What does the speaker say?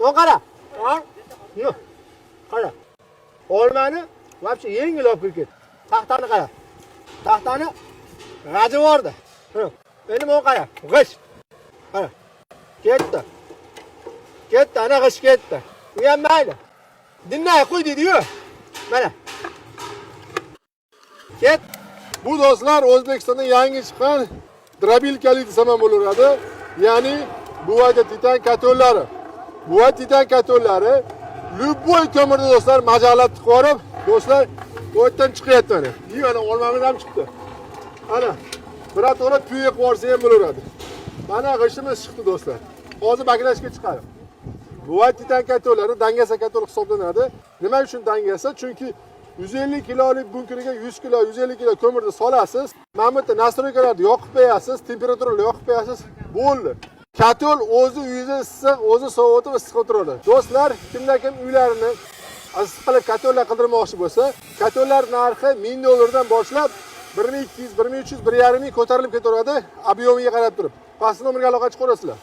O qara. Ha? No. Qara. Olmani вообще yengil olib kirib ket. Taxtani qara. Taxtani g'aji bordi. Endi bu qara. G'ish. Qara. Ketdi. Ketdi, ana g'ish ketdi. Bu ham mayli. Dinlay qo'y dedi-yu. Mana. Ket. Bu do'stlar O'zbekistonda yangi chiqqan drobilkali desam ham bo'laveradi. Ya'ni buvayda titan katollari. Buvay titan katollari любой ko'mirni do'stlar majalatni qo'rib, do'stlar o'tdan chiqyapti mana. Ana olmamiz ham chiqdi. Ana birato'la tuya qorsa ham bo'laveradi. Mana g'ishimiz chiqdi do'stlar. Hozir baklashga chiqadi. Buvay titan katollari dangasa katol hisoblanadi. Nima uchun dangasa? Chunki 150 kilolik bunkeriga 100 kilo, 150 kilo ko'mirni solasiz. Mana bu yerda nastroykalarni yoqib qo'yasiz, temperaturani yoqib qo'yasiz. Bo'ldi. Katol o'zi uyida issiq, o'zi sovutib issiq o'tiradi. Do'stlar, kimlar kim uylarini issiq qilib katollar qidirmoqchi bo'lsa, katollar narxi $1000 dan boshlab 1200, 1300, 1500 ko'tarilib ketaveradi, ob'yomiga qarab turib. Pastki nomerga aloqa chiqarasizlar.